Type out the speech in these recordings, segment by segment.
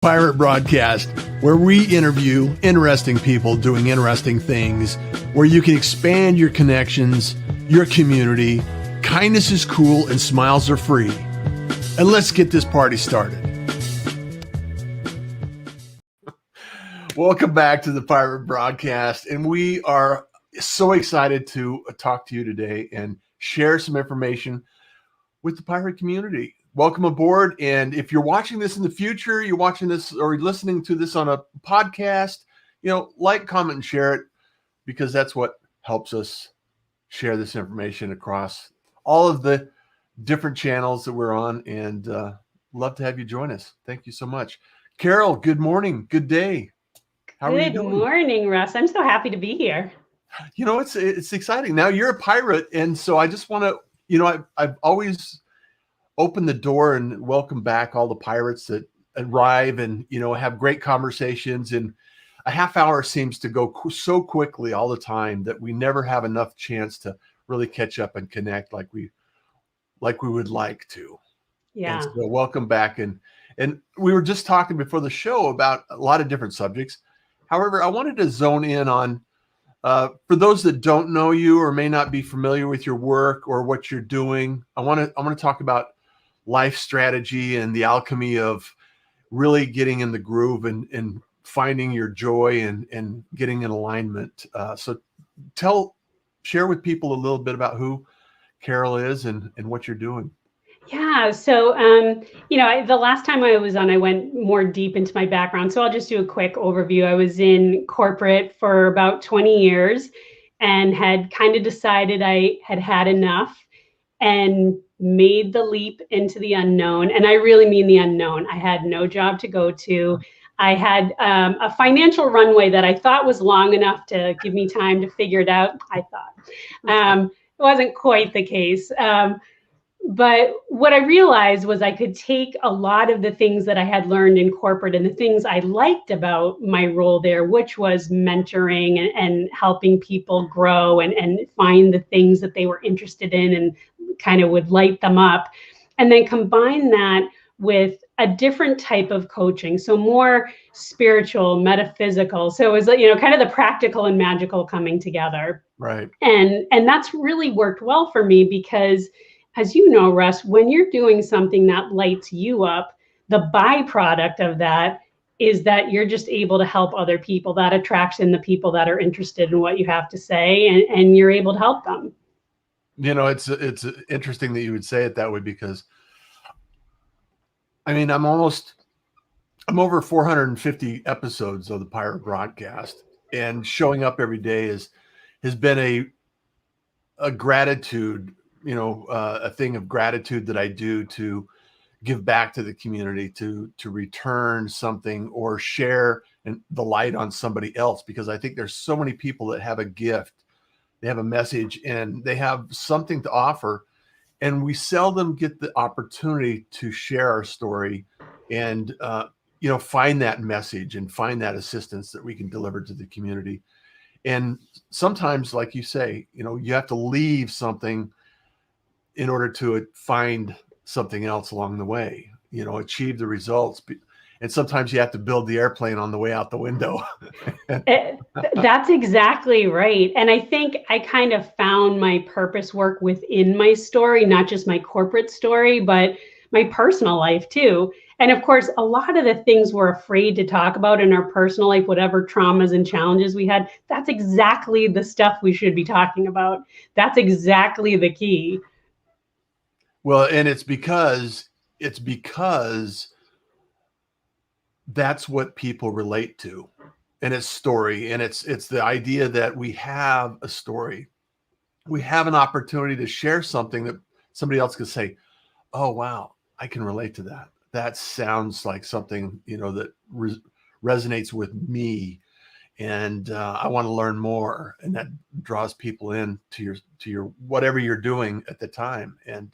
Pirate Broadcast, where we interview interesting people doing interesting things, where you can expand your connections, your community. Kindness is cool and smiles are free. And let's get this party started. Welcome back to the Pirate Broadcast. And we are so excited to talk to you today and share some information with the pirate community. Welcome aboard. And if you're watching this in the future, you're watching this or listening to this on a podcast, like, comment, and share it, because that's what helps us share this information across all of the different channels that we're on. And love to have you join us. Thank you so much. Carol, good morning. Good day. How are you doing? Good morning, Russ. I'm so happy to be here. It's exciting. Now you're a pirate. And so I just want to, I've always open the door and welcome back all the pirates that arrive and, have great conversations. And a half hour seems to go so quickly all the time that we never have enough chance to really catch up and connect like we would like to. Yeah. And so welcome back. And we were just talking before the show about a lot of different subjects. However, I wanted to zone in on, for those that don't know you or may not be familiar with your work or what you're doing, I want to talk about life strategy and the alchemy of really getting in the groove and finding your joy and getting in alignment. So share with people a little bit about who Carol is and what you're doing. Yeah. So, the last time I was on, I went more deep into my background. So I'll just do a quick overview. I was in corporate for about 20 years and had kind of decided I had had enough and made the leap into the unknown. And I really mean the unknown. I had no job to go to. I had a financial runway that I thought was long enough to give me time to figure it out. I thought it wasn't quite the case. But what I realized was I could take a lot of the things that I had learned in corporate and the things I liked about my role there, which was mentoring and helping people grow and find the things that they were interested in and kind of would light them up, and then combine that with a different type of coaching. So more spiritual, metaphysical. So it was, kind of the practical and magical coming together. Right. And that's really worked well for me because, as you know, Russ, when you're doing something that lights you up, the byproduct of that is that you're just able to help other people. That attracts in the people that are interested in what you have to say, and you're able to help them. It's interesting that you would say it that way, because I'm over 450 episodes of the Pirate Broadcast, and showing up every day has been a gratitude, a thing of gratitude that I do to give back to the community, to return something or share the light on somebody else, because I think there's so many people that have a gift, they have a message, and they have something to offer, and we seldom get the opportunity to share our story and find that message and find that assistance that we can deliver to the community. And sometimes, like you say, you have to leave something in order to find something else along the way, achieve the results. And sometimes you have to build the airplane on the way out the window. That's exactly right. And I think I kind of found my purpose work within my story, not just my corporate story, but my personal life too. And of course, a lot of the things we're afraid to talk about in our personal life, whatever traumas and challenges we had, that's exactly the stuff we should be talking about. That's exactly the key. Well, and it's because that's what people relate to, and it's story, and it's the idea that we have a story, we have an opportunity to share something that somebody else could say, oh wow, I can relate to that. That sounds like something that resonates with me, and I want to learn more, and that draws people in to your whatever you're doing at the time. And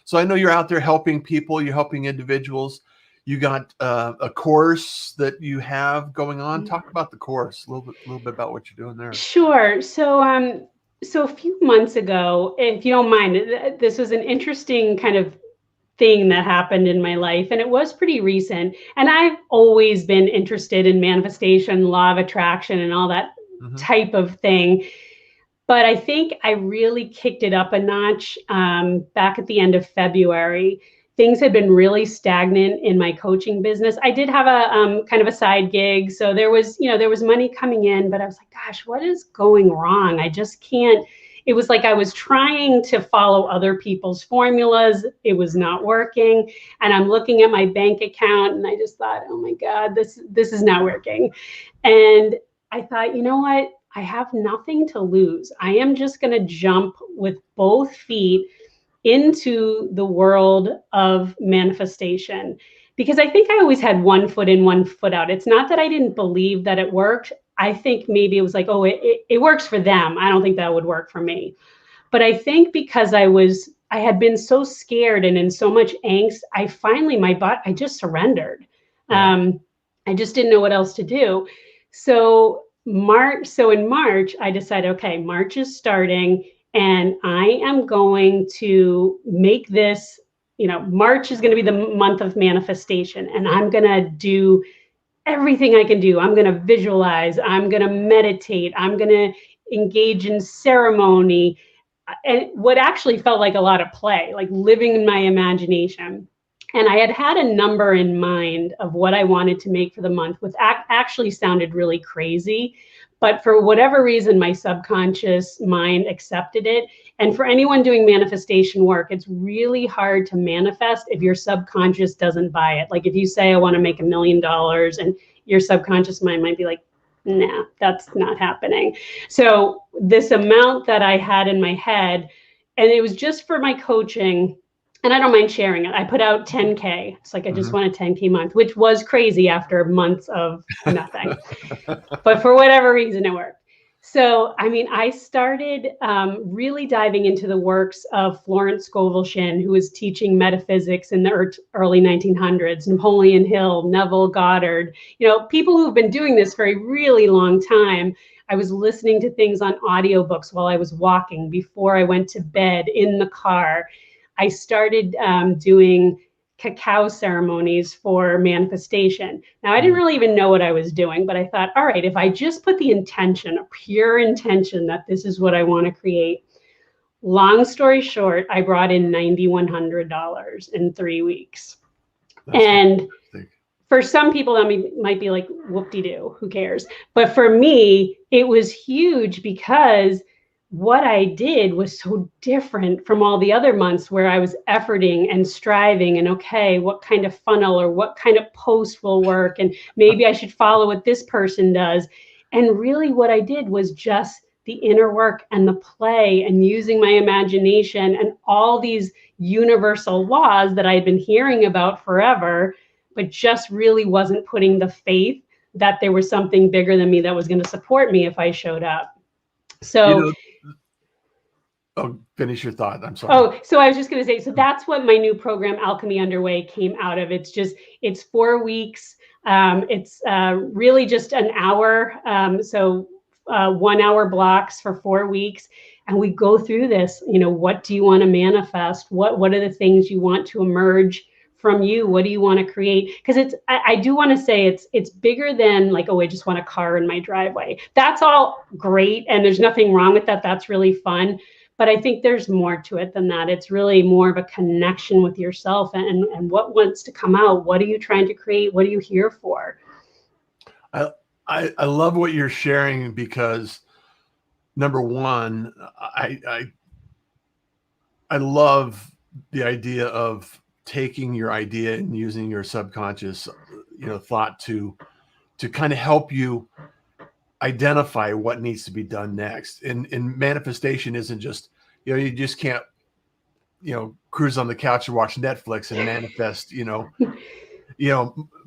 so I know you're out there helping people, you're helping individuals. You got a course that you have going on. Talk about the course, a little bit about what you're doing there. Sure. So a few months ago, if you don't mind, this was an interesting kind of thing that happened in my life, and it was pretty recent. And I've always been interested in manifestation, law of attraction, and all that type of thing. But I think I really kicked it up a notch back at the end of February. Things had been really stagnant in my coaching business. I did have a kind of a side gig, so there was money coming in, but I was like, gosh, what is going wrong? I just can't. It was like I was trying to follow other people's formulas. It was not working. And I'm looking at my bank account and I just thought, oh my God, this is not working. And I thought, you know what? I have nothing to lose. I am just going to jump with both feet into the world of manifestation, because I think I always had one foot in, one foot out. It's not that I didn't believe that it worked. I think maybe it was like, oh, it works for them. I don't think that would work for me. But I think because I had been so scared and in so much angst, I just surrendered. Yeah. I just didn't know what else to do. So in March, I decided, okay, March is starting and I am going to make this, March is going to be the month of manifestation, and I'm going to do everything I can do. I'm going to visualize, I'm going to meditate, I'm going to engage in ceremony, and what actually felt like a lot of play, like living in my imagination. And I had a number in mind of what I wanted to make for the month, which actually sounded really crazy. But for whatever reason, my subconscious mind accepted it. And for anyone doing manifestation work, it's really hard to manifest if your subconscious doesn't buy it. Like if you say, I want to make $1 million, and your subconscious mind might be like, nah, that's not happening. So this amount that I had in my head, and it was just for my coaching, and I don't mind sharing it. I put out 10K. It's like, I just want a 10K month, which was crazy after months of nothing. But for whatever reason, it worked. So, I mean, I started really diving into the works of Florence Scovel Shinn, who was teaching metaphysics in the early 1900s, Napoleon Hill, Neville Goddard, people who've been doing this for a really long time. I was listening to things on audiobooks while I was walking, before I went to bed, in the car. I started doing cacao ceremonies for manifestation. Now, I didn't really even know what I was doing, but I thought, all right, if I just put the intention, a pure intention that this is what I want to create. Long story short, I brought in $9,100 in 3 weeks. That's and fantastic. For some people, that might be like, whoop-de-doo, who cares? But for me, it was huge, because what I did was so different from all the other months where I was efforting and striving and, okay, what kind of funnel or what kind of post will work? And maybe I should follow what this person does. And really what I did was just the inner work and the play and using my imagination and all these universal laws that I had been hearing about forever, but just really wasn't putting the faith that there was something bigger than me that was going to support me if I showed up. So, finish your thought. I'm sorry. Oh, so I was just going to say, so that's what my new program, Alchemy Underway, came out of. It's 4 weeks. It's really just an hour. 1 hour blocks for 4 weeks. And we go through this, what do you want to manifest? What are the things you want to emerge from you? What do you want to create? Because I do want to say it's bigger than like, oh, I just want a car in my driveway. That's all great. And there's nothing wrong with that. That's really fun. But I think there's more to it than that. It's really more of a connection with yourself and what wants to come out. What are you trying to create? What are you here for? I love what you're sharing, because number one, I love the idea of taking your idea and using your subconscious, thought to kind of help you identify what needs to be done next. And manifestation isn't just, you just can't, cruise on the couch and watch Netflix and manifest,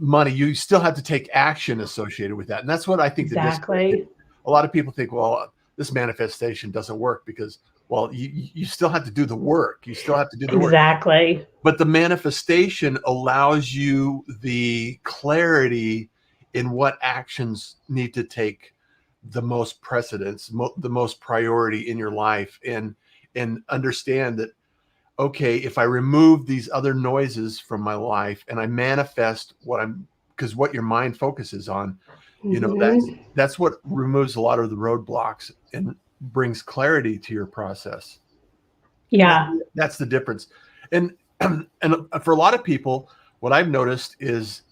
money. You still have to take action associated with that. And that's what I think. Exactly. A lot of people think, well, this manifestation doesn't work because, well, you still have to do the work. You still have to do the work. Exactly. But the manifestation allows you the clarity in what actions need to take the most precedence, the most priority in your life, and understand that okay, if I remove these other noises from my life and I manifest because what your mind focuses on, that's what removes a lot of the roadblocks and brings clarity to your process. Yeah. That's the difference. And for a lot of people, what I've noticed is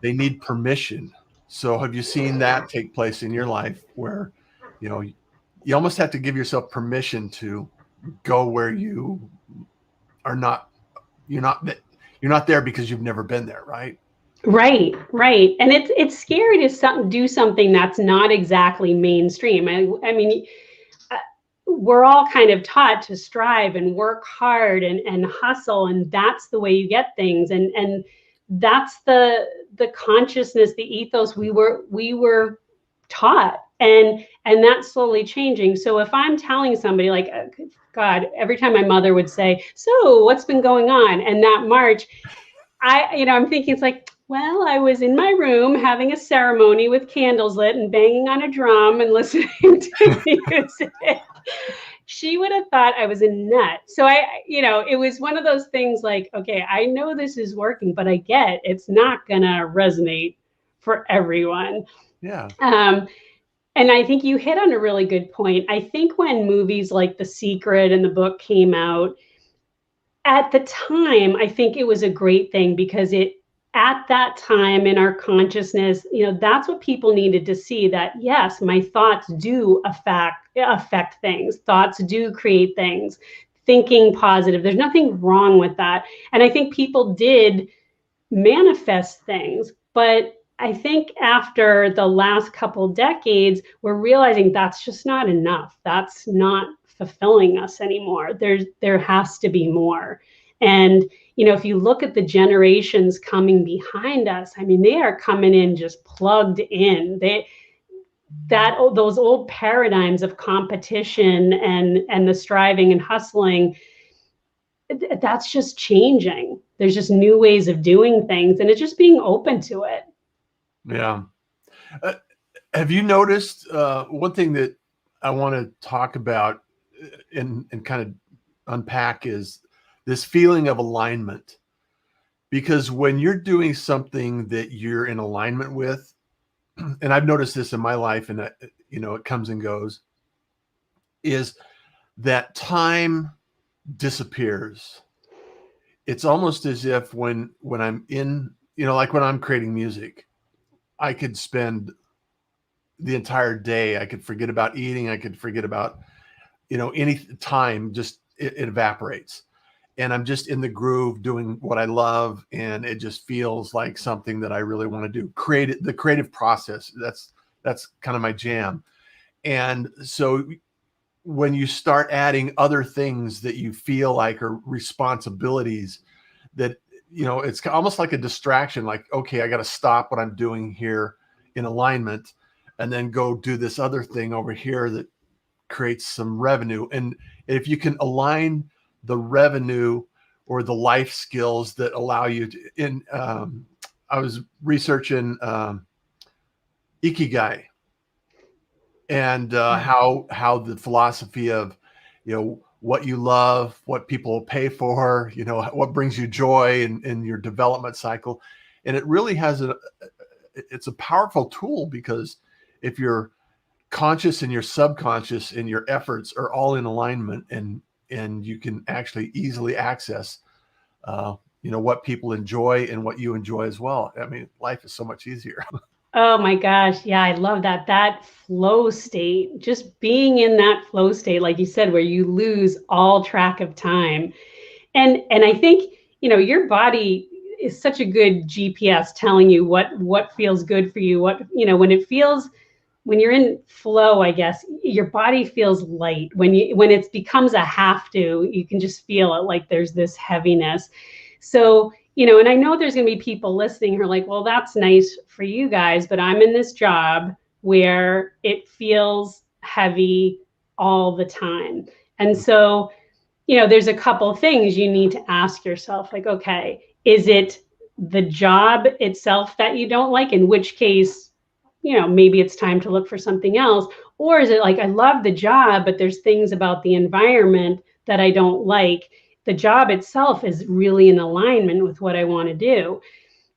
they need permission. So have you seen that take place in your life where, you almost have to give yourself permission to go where you are not, you're not there because you've never been there, right? Right. And it's scary to do something that's not exactly mainstream. I mean, we're all kind of taught to strive and work hard and hustle, and that's the way you get things. And that's the consciousness, the ethos we were taught, and that's slowly changing. So if I'm telling somebody, like, God, every time my mother would say, "So what's been going on?" and that March, I'm thinking, it's like, well, I was in my room having a ceremony with candles lit and banging on a drum and listening to music. She would have thought I was a nut. So it was one of those things like, okay, I know this is working, but I get it's not gonna resonate for everyone. Yeah. And I think you hit on a really good point. I think when movies like The Secret and The Book came out, at the time, I think it was a great thing because at that time in our consciousness, that's what people needed to see, that yes, my thoughts do affect things. Thoughts do create things. Thinking positive. There's nothing wrong with that. And I think people did manifest things, but I think after the last couple decades, we're realizing that's just not enough. That's not fulfilling us anymore. There has to be more. And if you look at the generations coming behind us, I mean, they are coming in just plugged in. Those old paradigms of competition and the striving and hustling, that's just changing. There's just new ways of doing things, and it's just being open to it. Yeah. Have you noticed one thing that I want to talk about and kind of unpack is this feeling of alignment? Because when you're doing something that you're in alignment with, and I've noticed this in my life, and it comes and goes, is that time disappears. It's almost as if when I'm in, like when I'm creating music, I could spend the entire day. I could forget about eating. I could forget about, any time, just it evaporates. And I'm just in the groove doing what I love. And it just feels like something that I really want to do. The creative process. That's kind of my jam. And so when you start adding other things that you feel like are responsibilities, that, it's almost like a distraction, like, okay, I got to stop what I'm doing here in alignment and then go do this other thing over here that creates some revenue. And if you can align the revenue or the life skills that allow you to, I was researching Ikigai and how the philosophy of, what you love, what people pay for, what brings you joy in your development cycle. And it really it's a powerful tool, because if you're conscious and your subconscious and your efforts are all in alignment, and you can actually easily access, what people enjoy and what you enjoy as well. I mean, life is so much easier. Oh my gosh. Yeah, I love that flow state, just being in that flow state, like you said, where you lose all track of time. And I think, your body is such a good GPS telling you what feels good for you, when you're in flow, I guess, your body feels light. When it becomes a have to, you can just feel it, like there's this heaviness. So, and I know there's going to be people listening who are like, well, that's nice for you guys, but I'm in this job where it feels heavy all the time. And so, there's a couple things you need to ask yourself, like, okay, is it the job itself that you don't like? In which case, maybe it's time to look for something else. Or is it like, I love the job, but there's things about the environment that I don't like? the job itself is really in alignment with what I want to do.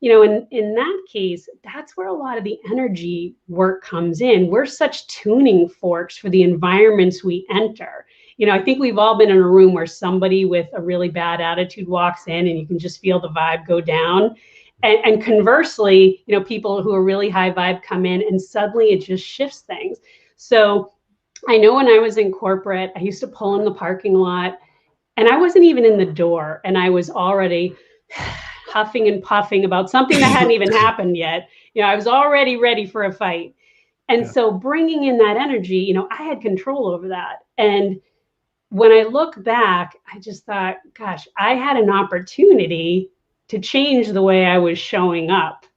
In that case, that's where a lot of the energy work comes in. We're such tuning forks for the environments we enter. I think we've all been in a room where somebody with a really bad attitude walks in and you can just feel the vibe go down. And conversely, people who are really high vibe come in and suddenly it just shifts things. So I know when I was in corporate, I used to pull in the parking lot and I wasn't even in the door and I was already huffing and puffing about something that hadn't even happened yet. I was already ready for a fight. And so bringing in that energy, I had control over that. And when I look back, I just thought, gosh, I had an opportunity to change the way I was showing up.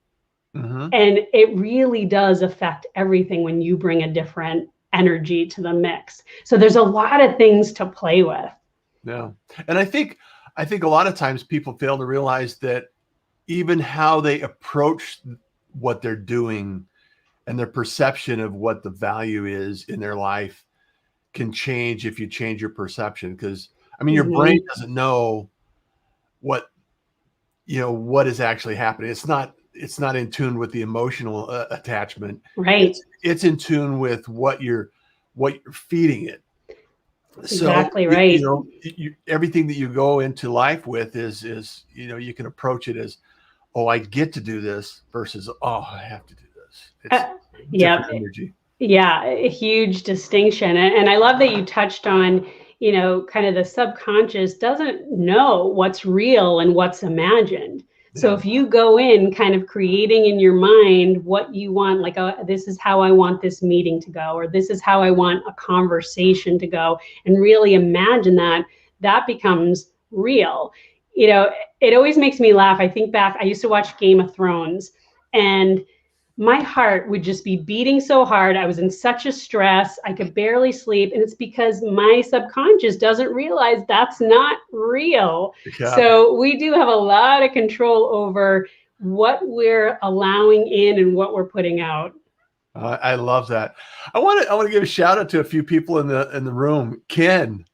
Mm-hmm. And it really does affect everything when you bring a different energy to the mix. So there's a lot of things to play with. Yeah. And I think a lot of times people fail to realize that even how they approach what they're doing and their perception of what the value is in their life can change if you change your perception. Because your brain doesn't know what is actually happening. It's not in tune with the emotional attachment. Right. It's in tune with what you're feeding it. Exactly so, right. Everything that you go into life with is you can approach it as, oh, I get to do this versus, oh, I have to do this. It's different energy. Yeah, a huge distinction. And I love that you touched on, kind of the subconscious doesn't know what's real and what's imagined. So if you go in kind of creating in your mind what you want, like, this is how I want this meeting to go, or this is how I want a conversation to go, and really imagine that becomes real. It always makes me laugh. I think back, I used to watch Game of Thrones, and my heart would just be beating so hard. I was in such a stress. I could barely sleep. And it's because my subconscious doesn't realize that's not real. Yeah. So we do have a lot of control over what we're allowing in and what we're putting out. I love that. I want to give a shout out to a few people in the room. Ken,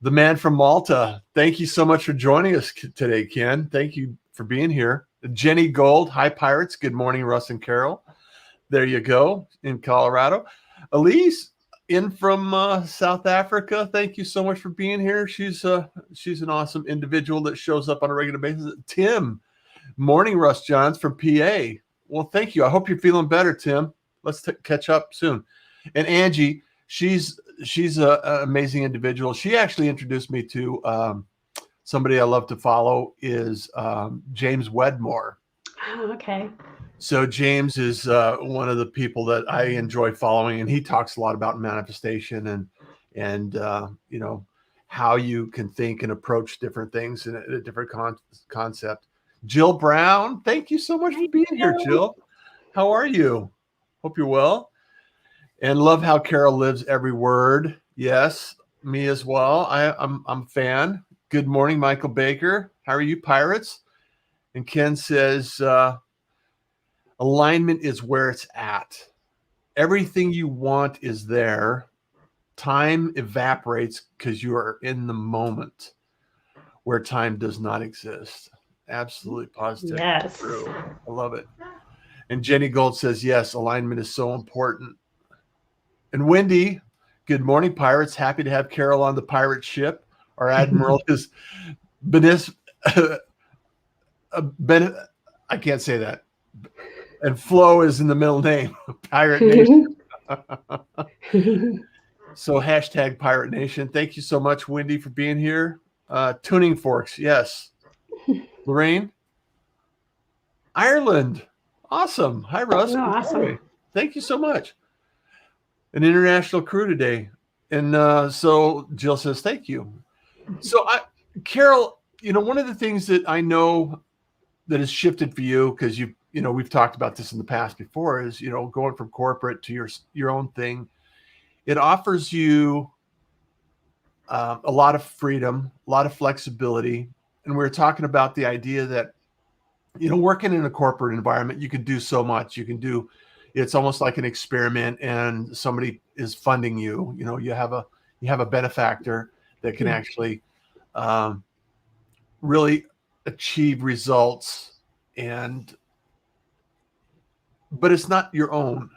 the man from Malta. Thank you so much for joining us today, Ken. Thank you for being here. Jenny Gold, hi Pirates. Good morning, Russ and Carol. There you go in Colorado. Elise, in from South Africa. Thank you so much for being here. She's an awesome individual that shows up on a regular basis. Tim, morning, Russ Johns from PA. Well, thank you. I hope you're feeling better, Tim. Let's catch up soon. And Angie, she's an amazing individual. She actually introduced me to somebody I love to follow is James Wedmore. Oh, okay. So James is one of the people that I enjoy following, and he talks a lot about manifestation and how you can think and approach different things in a different concept. Jill Brown, thank you so much for being here, Jill. How are you? Hope you're well. And love how Carol lives every word. Yes, me as well. I'm a fan. Good morning, Michael Baker. How are you, Pirates? And Ken says, alignment is where it's at. Everything you want is there. Time evaporates because you are in the moment where time does not exist. Absolutely positive. Yes. True. I love it. And Jenny Gold says, yes, alignment is so important. And Wendy, good morning, Pirates. Happy to have Carol on the pirate ship. Our admiral is I can't say that. And Flo is in the middle name. Pirate Nation. So hashtag Pirate Nation. Thank you so much, Wendy, for being here. Tuning Forks, yes. Lorraine, Ireland. Awesome. Hi, Russ. Oh, awesome. Thank you so much. An international crew today. And so Jill says, thank you. So Carol, one of the things that I know that has shifted for you, because we've talked about this in the past before, is, going from corporate to your own thing. It offers you a lot of freedom, a lot of flexibility. And we were talking about the idea that, working in a corporate environment, you can do so much. It's almost like an experiment, and somebody is funding you. You have a benefactor that can actually really achieve results, but it's not your own.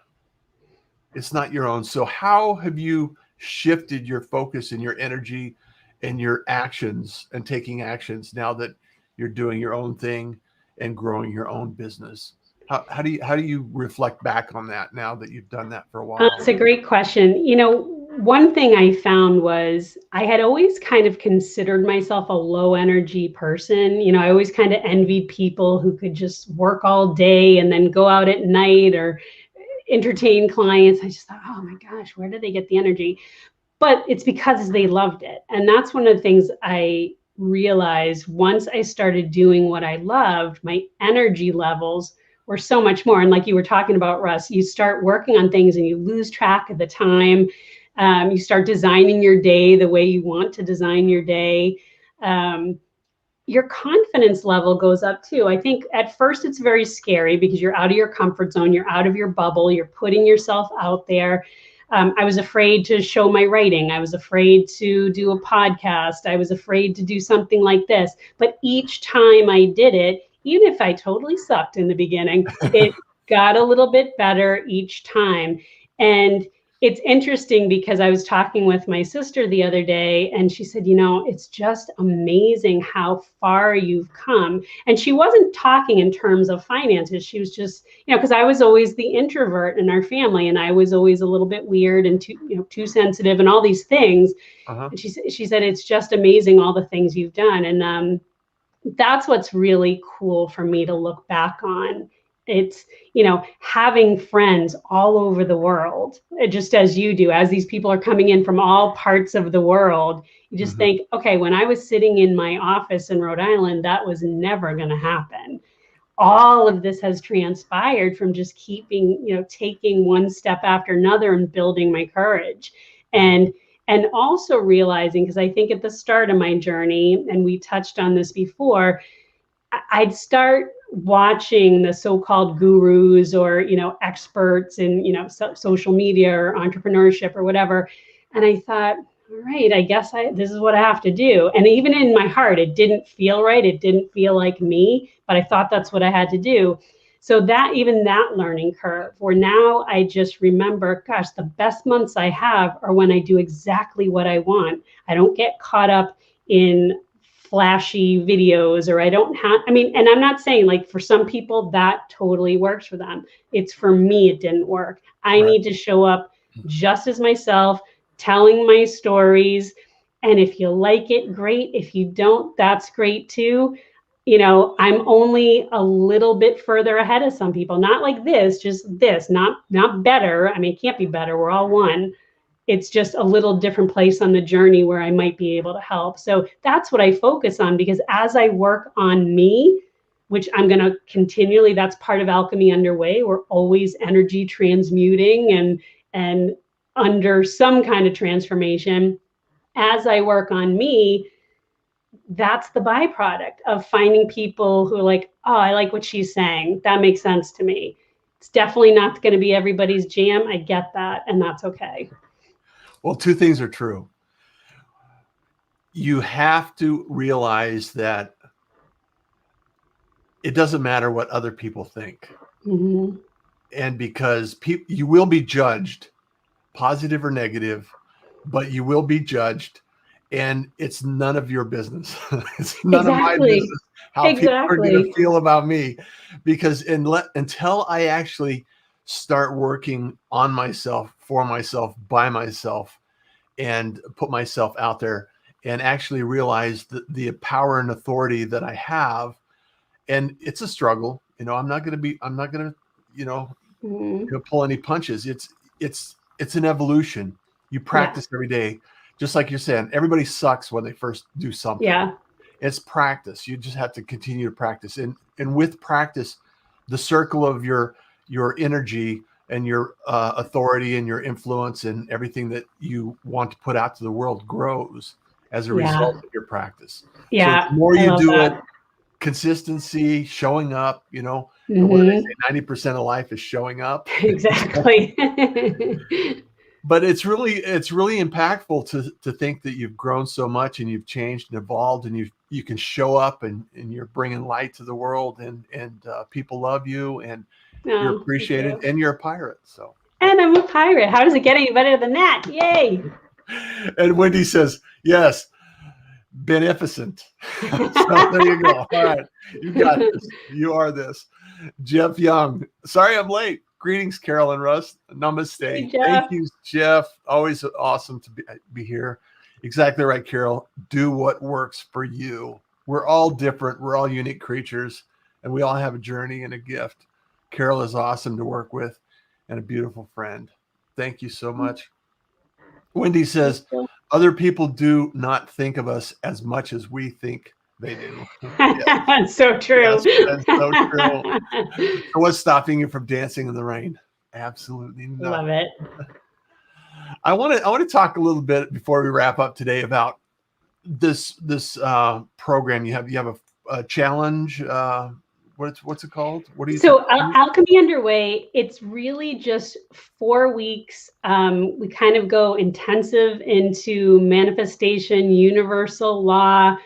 It's not your own. So how have you shifted your focus and your energy and your actions and taking actions now that you're doing your own thing and growing your own business? How do you reflect back on that now that you've done that for a while? It's a great question. One thing I found was I had always kind of considered myself a low energy person. I always kind of envied people who could just work all day and then go out at night or entertain clients. I just thought, oh my gosh, where do they get the energy? But it's because they loved it. And that's one of the things I realized once I started doing what I loved, my energy levels were so much more. And like you were talking about, Russ, you start working on things and you lose track of the time. You start designing your day the way you want to design your day. Your confidence level goes up too. I think at first it's very scary because you're out of your comfort zone, you're out of your bubble, you're putting yourself out there. I was afraid to show my writing. I was afraid to do a podcast. I was afraid to do something like this. But each time I did it, even if I totally sucked in the beginning, it got a little bit better each time. And it's interesting because I was talking with my sister the other day and she said, it's just amazing how far you've come. And she wasn't talking in terms of finances. She was just, because I was always the introvert in our family and I was always a little bit weird and too sensitive and all these things. And she said, it's just amazing all the things you've done. And that's what's really cool for me to look back on. It's, having friends all over the world, just as you do, as these people are coming in from all parts of the world, you just think, okay, when I was sitting in my office in Rhode Island, that was never going to happen. All of this has transpired from just keeping, taking one step after another and building my courage. And also realizing, because I think at the start of my journey, and we touched on this before, I'd start watching the so-called gurus or, experts in, social media or entrepreneurship or whatever. And I thought, all right, I guess this is what I have to do. And even in my heart, it didn't feel right. It didn't feel like me, but I thought that's what I had to do. So that learning curve where now I just remember, gosh, the best months I have are when I do exactly what I want. I don't get caught up in flashy videos or and I'm not saying like for some people that totally works for them. It's for me, it didn't work. I need to show up just as myself, telling my stories. And if you like it, great. If you don't, that's great too. I'm only a little bit further ahead of some people, not like this, just this, not better. I mean, it can't be better. We're all one. It's just a little different place on the journey where I might be able to help. So that's what I focus on, because as I work on me, which I'm going to continually, that's part of Alchemy Underway. We're always energy transmuting and under some kind of transformation. As I work on me, that's the byproduct of finding people who are like, oh, I like what she's saying. That makes sense to me. It's definitely not going to be everybody's jam. I get that. And that's okay. Well, two things are true. You have to realize that it doesn't matter what other people think. And because you will be judged, positive or negative, but you will be judged. And it's none of your business. It's none of my business how people are going to feel about me. Because until I actually start working on myself, for myself, by myself, and put myself out there and actually realize the power and authority that I have. And it's a struggle. I'm not going to pull any punches. It's an evolution. You practice every day. Just like you're saying, everybody sucks when they first do something. Yeah. It's practice. You just have to continue to practice. And with practice, the circle of your energy and your authority and your influence and everything that you want to put out to the world grows as a result of your practice. Yeah. So the more you do it, consistency, showing up, what do they say? 90% of life is showing up. Exactly. But it's really impactful to think that you've grown so much and you've changed and evolved, and you can show up and you're bringing light to the world, and people love you, and you're Oh, thank appreciated, you. and you're a pirate. So, And I'm a pirate. How does it get any better than that? Yay. and Wendy says, yes, beneficent. So there you go. All right. You got this. You are this. Jeff Young. Sorry I'm late. Greetings, Carol and Russ. Namaste. Hey, Jeff. Thank you, Jeff. Always awesome to be here. Exactly right, Carol. Do what works for you. We're all different. We're all unique creatures, and we all have a journey and a gift. Carol is awesome to work with and a beautiful friend. Thank you so much. Wendy says, other people do not think of us as much as we think they do. Yes. So true. Yes, that's so true. So what's stopping you from dancing in the rain? Absolutely nothing. Love it. I want to talk a little bit before we wrap up today about this program. You have a challenge. What's it called? What do you? So Alchemy Underway, it's really just 4 weeks. We kind of go intensive into manifestation, universal law.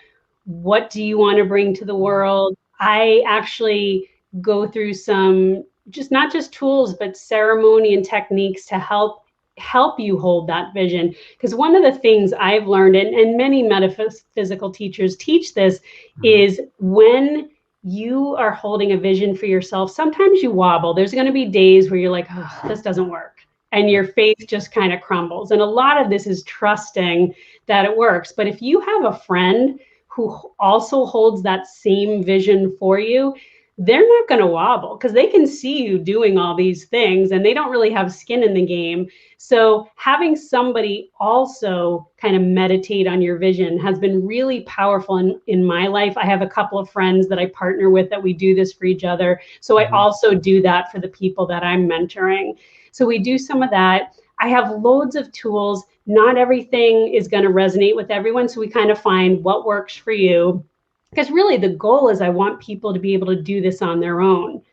What do you want to bring to the world? I actually go through some, not just tools, but ceremony and techniques to help you hold that vision. Because one of the things I've learned, and many metaphysical teachers teach this, is when you are holding a vision for yourself, sometimes you wobble. There's going to be days where you're like, oh, this doesn't work. And your faith just kind of crumbles. And a lot of this is trusting that it works. But if you have a friend who also holds that same vision for you, they're not going to wobble because they can see you doing all these things and they don't really have skin in the game. So having somebody also kind of meditate on your vision has been really powerful in my life. I have a couple of friends that I partner with that we do this for each other. So I also do that for the people that I'm mentoring. So we do some of that. I have loads of tools. Not everything is going to resonate with everyone. So we kind of find what works for you. Because really the goal is I want people to be able to do this on their own.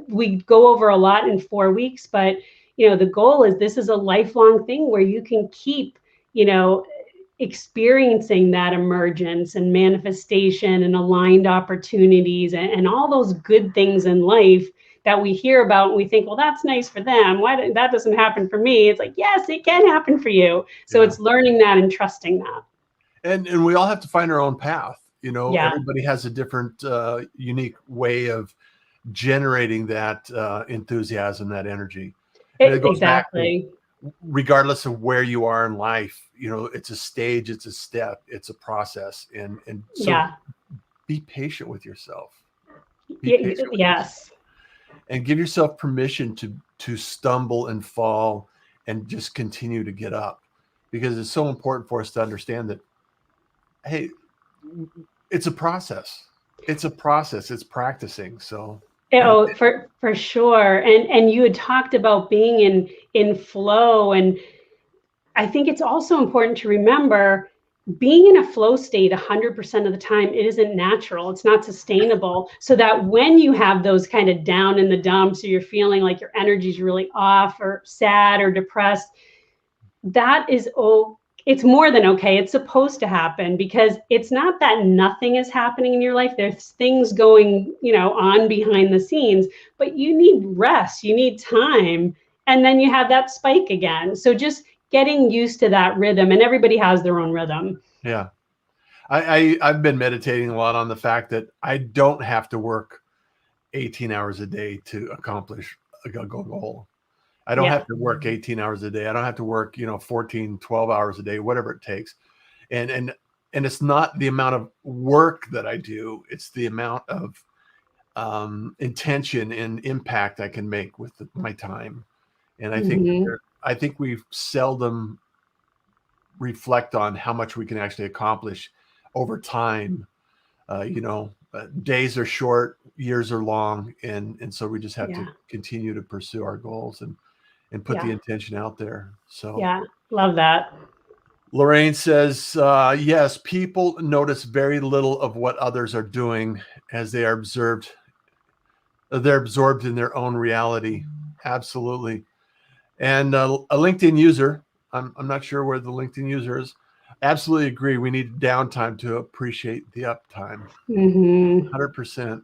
We go over a lot in 4 weeks, but the goal is this is a lifelong thing where you can keep, experiencing that emergence and manifestation and aligned opportunities and all those good things in life that we hear about and we think, well, that's nice for them. Why that doesn't happen for me? It's like, yes, it can happen for you. So it's learning that and trusting that. And we all have to find our own path. Everybody has a different, unique way of generating that enthusiasm, that energy. And it goes Exactly. back to, regardless of where you are in life, it's a stage, it's a step, it's a process. And so be patient with yourself. Yes. And give yourself permission to stumble and fall and just continue to get up, because it's so important for us to understand that, hey, it's a process. It's practicing. So for sure. And you had talked about being in flow. And I think it's also important to remember being in a flow state 100% of the time, it isn't natural. It's not sustainable. So that when you have those kind of down in the dumps, or you're feeling like your energy's really off or sad or depressed, that is it's more than okay. It's supposed to happen, because it's not that nothing is happening in your life. There's things going, on behind the scenes, but you need rest, you need time, and then you have that spike again. So just getting used to that rhythm, and everybody has their own rhythm. Yeah. I've been meditating a lot on the fact that I don't have to work 18 hours a day to accomplish a goal. I don't have to work 18 hours a day. I don't have to work, 14, 12 hours a day, whatever it takes. And it's not the amount of work that I do. It's the amount of intention and impact I can make with my time. And I think we seldom reflect on how much we can actually accomplish over time. Days are short, years are long. And so we just have to continue to pursue our goals and put the intention out there. So love that. Lorraine says, yes, people notice very little of what others are doing as they're absorbed in their own reality. Absolutely. And a LinkedIn user, I'm not sure where the LinkedIn user is. Absolutely agree. We need downtime to appreciate the uptime. 100%.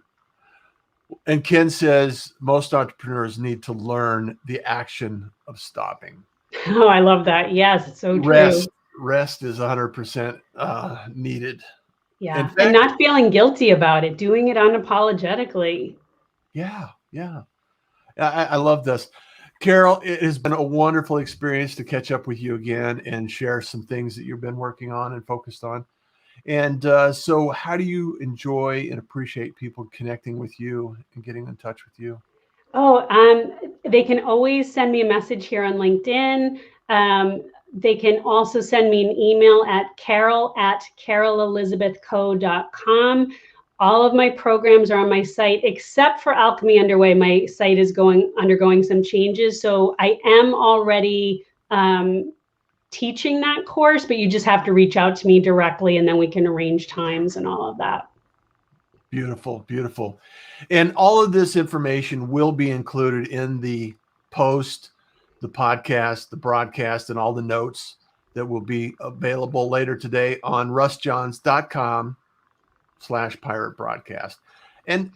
And Ken says most entrepreneurs need to learn the action of stopping. Oh, I love that. Yes, it's so true. Rest is 100% needed. Yeah. In fact, and not feeling guilty about it, doing it unapologetically. Yeah. I love this. Carol, it has been a wonderful experience to catch up with you again and share some things that you've been working on and focused on. And so how do you enjoy and appreciate people connecting with you and getting in touch with you? They can always send me a message here on LinkedIn. They can also send me an email at carol@carolelizabethco.com. All of my programs are on my site, except for Alchemy Underway. My site is undergoing some changes. So I am already teaching that course, but you just have to reach out to me directly, and then we can arrange times and all of that. Beautiful, beautiful. And all of this information will be included in the post, the podcast, the broadcast, and all the notes that will be available later today on russjohns.com/pirate broadcast. And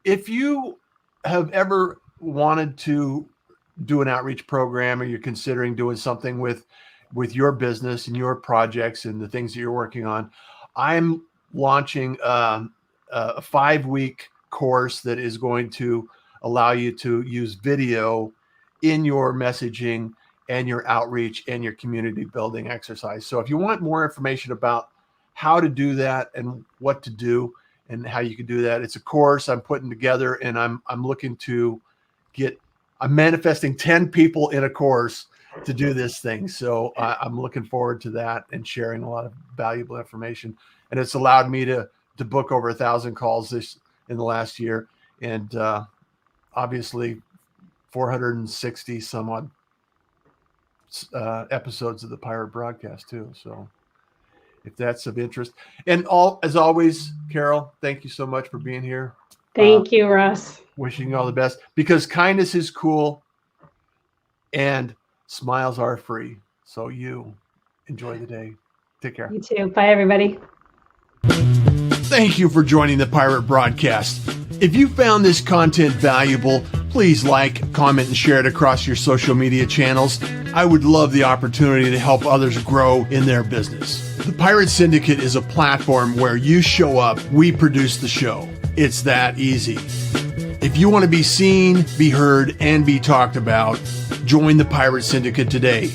if you have ever wanted to do an outreach program, or you're considering doing something with your business and your projects and the things that you're working on, I'm launching a 5-week course that is going to allow you to use video in your messaging and your outreach and your community building exercise. So if you want more information about how to do that and what to do and how you can do that, it's a course I'm putting together, and I'm looking to I'm manifesting 10 people in a course to do this thing. So I'm looking forward to that and sharing a lot of valuable information. And it's allowed me to book over 1,000 calls in the last year, and obviously 460 some odd episodes of the Pirate Broadcast too. So if that's of interest, and as always, Carol, thank you so much for being here. Thank you, Russ. Wishing you all the best, because kindness is cool and smiles are free. So you enjoy the day. Take care. You too. Bye, everybody. Thank you for joining the Pirate Broadcast. If you found this content valuable, please like, comment, and share it across your social media channels. I would love the opportunity to help others grow in their business. The Pirate Syndicate is a platform where you show up, we produce the show. It's that easy. If you want to be seen, be heard, and be talked about, join the Pirate Syndicate today.